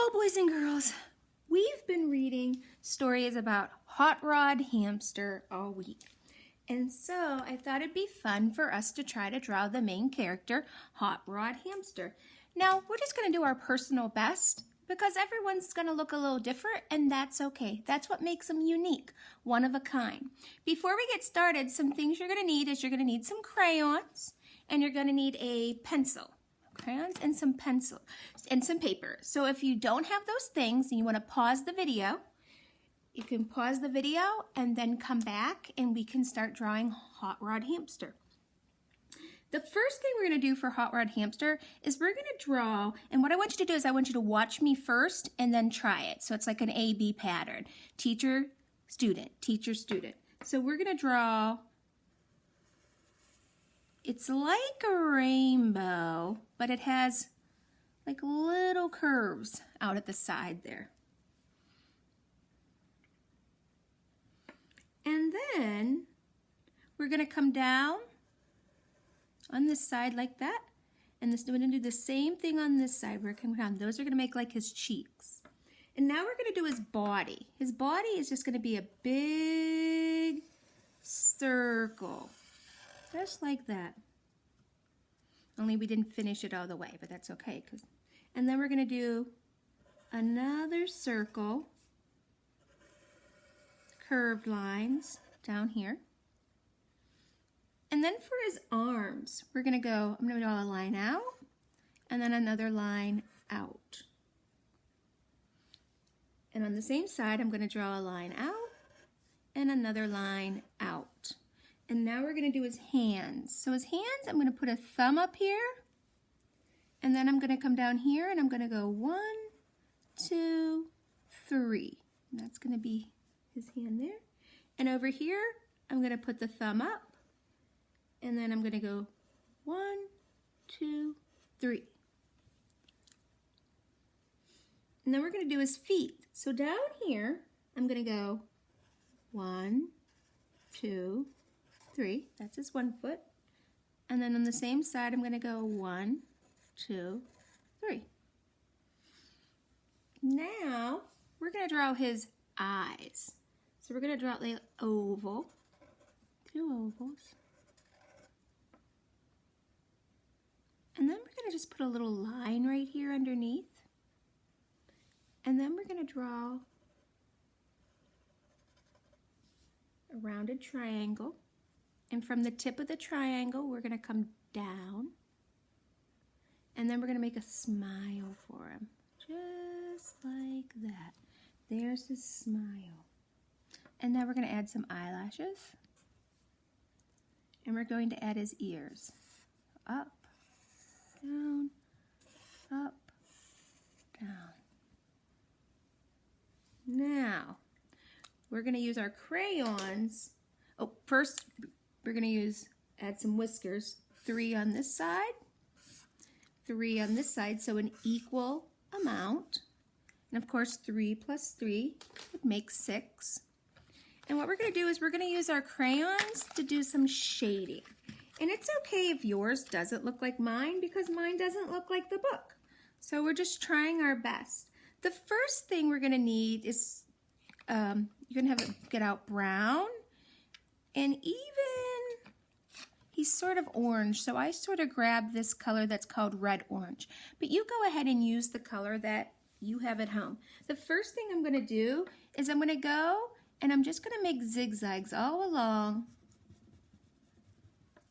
Well, boys and girls, we've been reading stories about Hot Rod Hamster all week. And so I thought it'd be fun for us to try to draw the main character, Hot Rod Hamster. Now, we're just going to do our personal best because everyone's going to look a little different, and that's okay. That's what makes them unique, one of a kind. Before we get started, some things you're going to need is you're going to need some crayons, and you're going to need a pencil. Crayons and some pencil and some paper. So if you don't have those things and you want to pause the video, you can pause the video and then come back and we can start drawing Hot Rod Hamster. The first thing we're going to do for Hot Rod Hamster is we're going to draw, and what I want you to do is I want you to watch me first and then try it. So it's like an A-B pattern. Teacher, student, teacher, student. So we're going to draw. It's like a rainbow, but it has like little curves out at the side there. And then we're going to come down on this side like that. And we're going to do the same thing on this side. We're coming down. Those are going to make like his cheeks. And now we're going to do his body. His body is just going to be a big circle. Just like that. Only we didn't finish it all the way, but that's okay. And then we're going to do another circle, curved lines down here. And then for his arms, we're going to go, I'm going to draw a line out, and then another line out. And on the same side, I'm going to draw a line out, and another line out. And now we're going to do his hands. So his hands, I'm going to put a thumb up here. And then I'm going to come down here and I'm going to go 1, 2, 3. And that's going to be his hand there. And over here, I'm going to put the thumb up. And then I'm going to go 1, 2, 3. And then we're going to do his feet. So down here, I'm going to go 1, 2, 3. That's his one foot. And then on the same side, I'm going to go 1, 2, 3. Now, we're going to draw his eyes. So we're going to draw the oval, 2 ovals. And then we're going to just put a little line right here underneath. And then we're going to draw a rounded triangle. And from the tip of the triangle, we're going to come down. And then we're going to make a smile for him. Just like that. There's his smile. And now we're going to add some eyelashes. And we're going to add his ears. Up, down, up, down. Now, we're going to use our crayons. Oh, first, we're going to add some whiskers, 3 on this side, 3 on this side, so an equal amount. And of course, 3 plus 3 would make 6. And what we're going to do is we're going to use our crayons to do some shading. And it's okay if yours doesn't look like mine because mine doesn't look like the book. So we're just trying our best. The first thing we're going to need is you're going to have it get out brown. And even, he's sort of orange, so I sort of grabbed this color that's called red-orange. But you go ahead and use the color that you have at home. The first thing I'm going to do is I'm going to go and I'm just going to make zigzags all along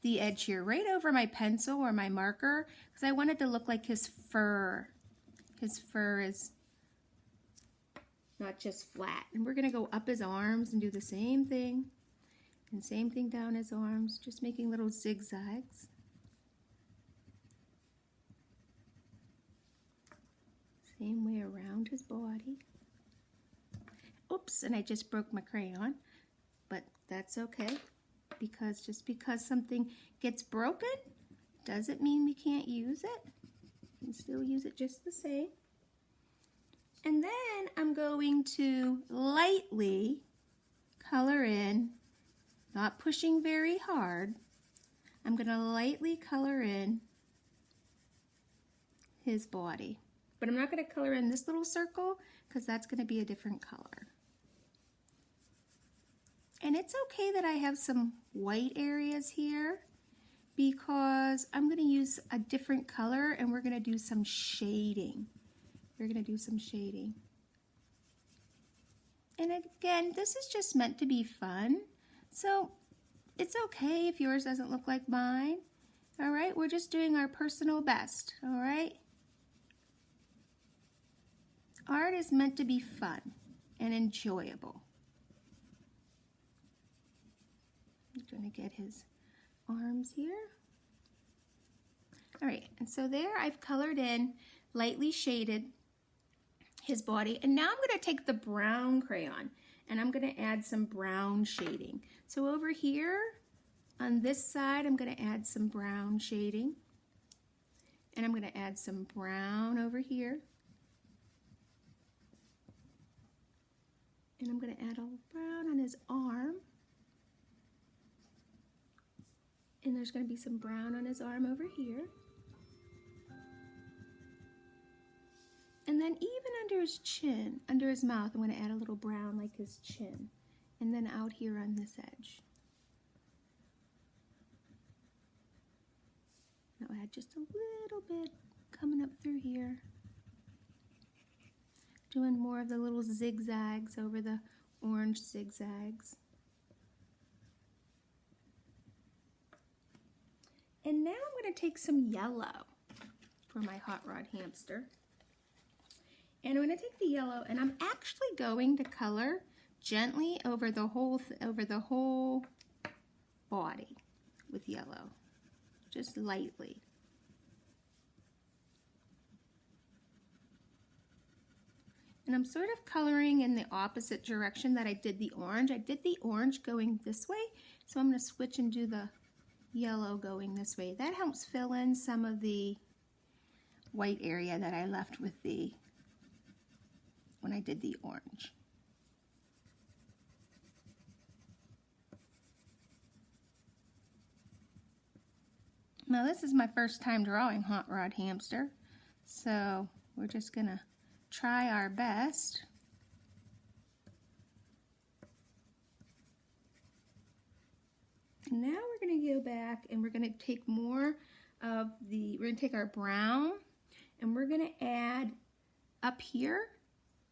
the edge here, right over my pencil or my marker, because I want it to look like his fur. His fur is not just flat. And we're going to go up his arms and do the same thing. And same thing down his arms, just making little zigzags. Same way around his body. Oops, and I just broke my crayon, but that's okay, because just because something gets broken doesn't mean we can't use it. You can still use it just the same. And then I'm going to lightly color in, not pushing very hard. I'm going to lightly color in his body. But I'm not going to color in this little circle because that's going to be a different color. And it's okay that I have some white areas here because I'm going to use a different color and we're going to do some shading. We're going to do some shading. And again, this is just meant to be fun. So it's okay if yours doesn't look like mine. All right, we're just doing our personal best. All right. Art is meant to be fun and enjoyable. I'm going to get his arms here. All right, and so there I've colored in, lightly shaded his body, and now I'm going to take the brown crayon and I'm going to add some brown shading. So over here on this side, I'm going to add some brown shading, and I'm going to add some brown over here, and I'm going to add a brown on his arm. And there's going to be some brown on his arm over here. And then even under his chin, under his mouth, I'm going to add a little brown like his chin. And then out here on this edge. I'll add just a little bit coming up through here. Doing more of the little zigzags over the orange zigzags. And now I'm going to take some yellow for my Hot Rod Hamster. And I'm going to take the yellow, and I'm actually going to color gently over the whole body with yellow, just lightly. And I'm sort of coloring in the opposite direction that I did the orange. I did the orange going this way, so I'm going to switch and do the yellow going this way. That helps fill in some of the white area that I left with when I did the orange. Now this is my first time drawing Hot Rod Hamster, so we're just gonna try our best. And now we're going to go back and we're going to take more of we're going to take our brown and we're going to add up here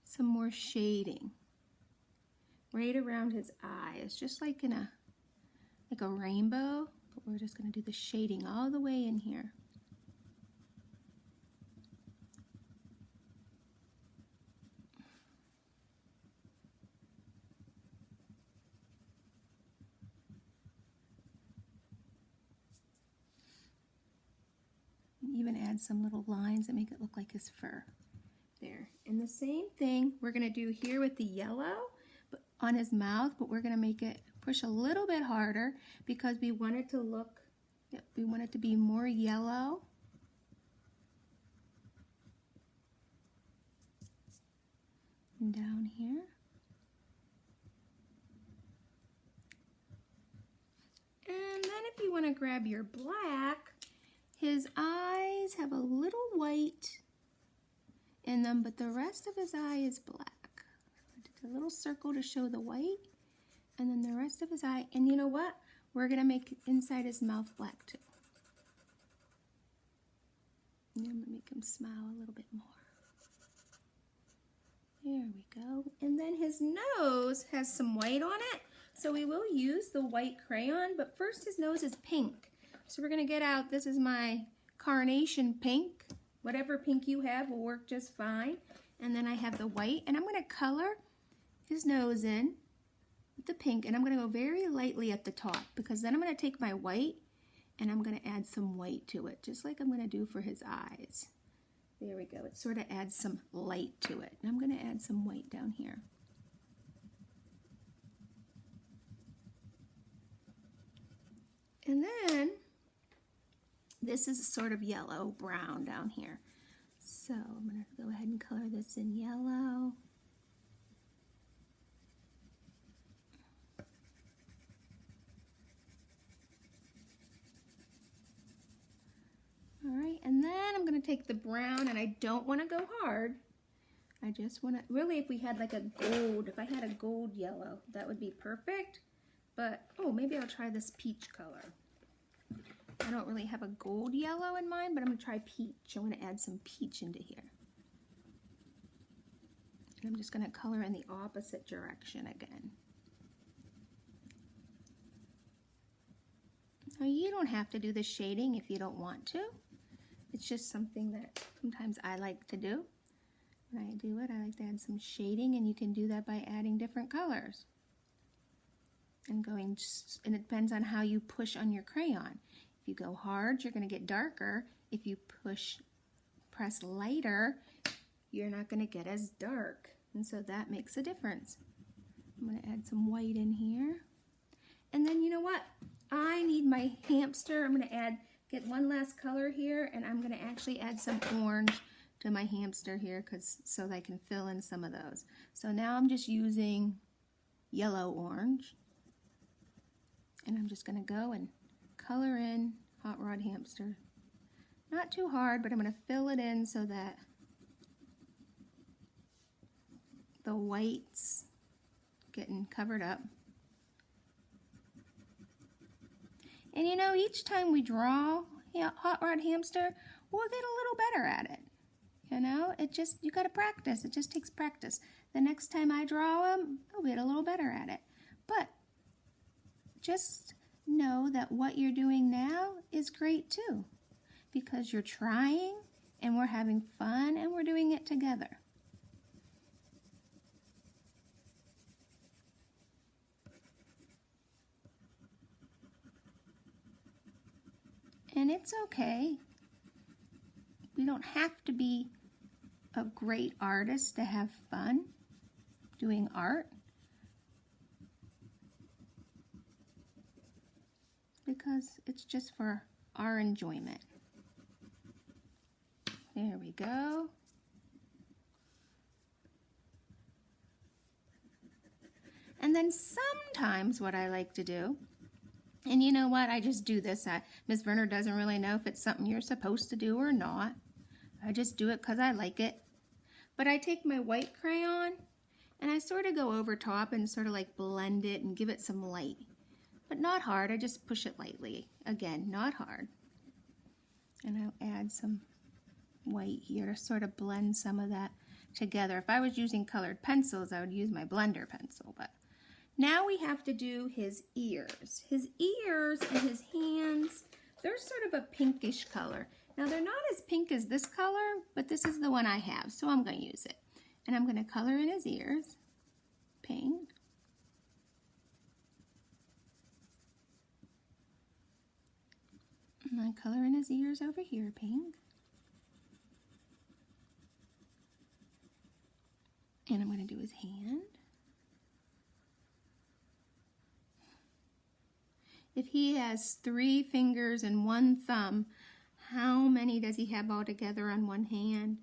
some more shading right around his eye. It's just like a rainbow, but we're just going to do the shading all the way in here. Even add some little lines that make it look like his fur. There. And the same thing we're going to do here with the yellow on his mouth, but we're going to make it push a little bit harder because we want it to look, we want it to be more yellow. And down here. And then if you want to grab your black, his eyes have a little white in them, but the rest of his eye is black. I did a little circle to show the white, and then the rest of his eye. And you know what? We're going to make inside his mouth black too. And I'm going to make him smile a little bit more. There we go. And then his nose has some white on it, so we will use the white crayon, but first his nose is pink. So we're going to get out, this is my carnation pink. Whatever pink you have will work just fine. And then I have the white, and I'm going to color his nose in with the pink, and I'm going to go very lightly at the top because then I'm going to take my white and I'm going to add some white to it, just like I'm going to do for his eyes. There we go. It sort of adds some light to it. And I'm going to add some white down here. And then this is sort of yellow brown down here. So I'm going to go ahead and color this in yellow. All right, and then I'm going to take the brown, and I don't want to go hard. I just want to, really, if we had like a gold, if I had a gold yellow, that would be perfect. But, oh, maybe I'll try this peach color. I don't really have a gold yellow in mind, but I'm going to try peach. I want to add some peach into here. And I'm just going to color in the opposite direction again. Now, you don't have to do the shading if you don't want to. It's just something that sometimes I like to do. When I do it, I like to add some shading, and you can do that by adding different colors. And it depends on how you push on your crayon. If you go hard, you're going to get darker. If you press lighter, you're not going to get as dark. And so that makes a difference. I'm going to add some white in here. And then you know what? I need my hamster. I'm going to get one last color here, and I'm going to actually add some orange to my hamster here so that I can fill in some of those. So now I'm just using yellow orange. And I'm just going to go and color in Hot Rod Hamster. Not too hard, but I'm going to fill it in so that the white's getting covered up. And you know, each time we draw Hot Rod Hamster, we'll get a little better at it. You know, you got to practice. It just takes practice. The next time I draw him, I'll get a little better at it. But just know that what you're doing now is great too, because you're trying and we're having fun and we're doing it together. And it's okay. We don't have to be a great artist to have fun doing art, because it's just for our enjoyment. There we go. And then sometimes what I like to do, and you know what, I just do this. Miss Verner doesn't really know if it's something you're supposed to do or not. I just do it because I like it. But I take my white crayon and I sort of go over top and sort of like blend it and give it some light. But not hard, I just push it lightly. Again, not hard. And I'll add some white here to sort of blend some of that together. If I was using colored pencils, I would use my blender pencil. But now we have to do his ears. His ears and his hands, they're sort of a pinkish color. Now they're not as pink as this color, but this is the one I have, so I'm going to use it. And I'm going to color in his ears, pink. And I color in his ears over here, pink. And I'm going to do his hand. If he has 3 fingers and 1 thumb, how many does he have all together on one hand?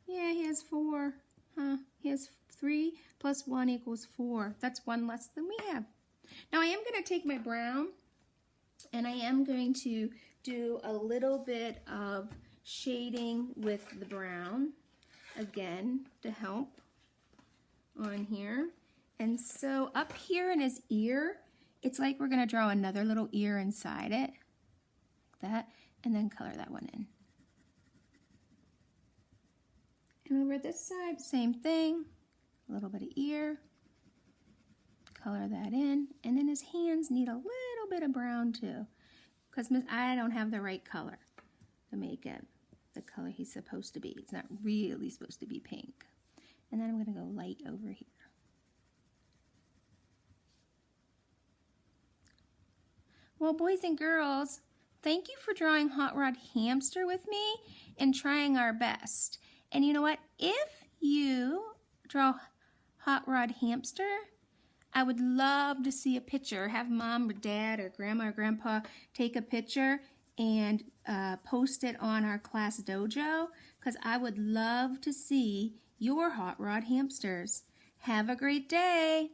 Yeah, he has 4. Huh? He has 3 plus 1 equals 4. That's 1 less than we have. Now I am going to take my brown and I am going to do a little bit of shading with the brown again to help on here. And so up here in his ear, it's like we're going to draw another little ear inside it, like that, and then color that one in. And over this side, same thing, a little bit of ear, color that in, and then his hands need a little bit of brown too, because I don't have the right color to make it the color he's supposed to be. It's not really supposed to be pink. And then I'm going to go light over here. Well, boys and girls, thank you for drawing Hot Rod Hamster with me and trying our best. And you know what? If you draw Hot Rod Hamster, I would love to see a picture. Have mom or dad or grandma or grandpa take a picture and post it on our class dojo, because I would love to see your Hot Rod Hamsters. Have a great day.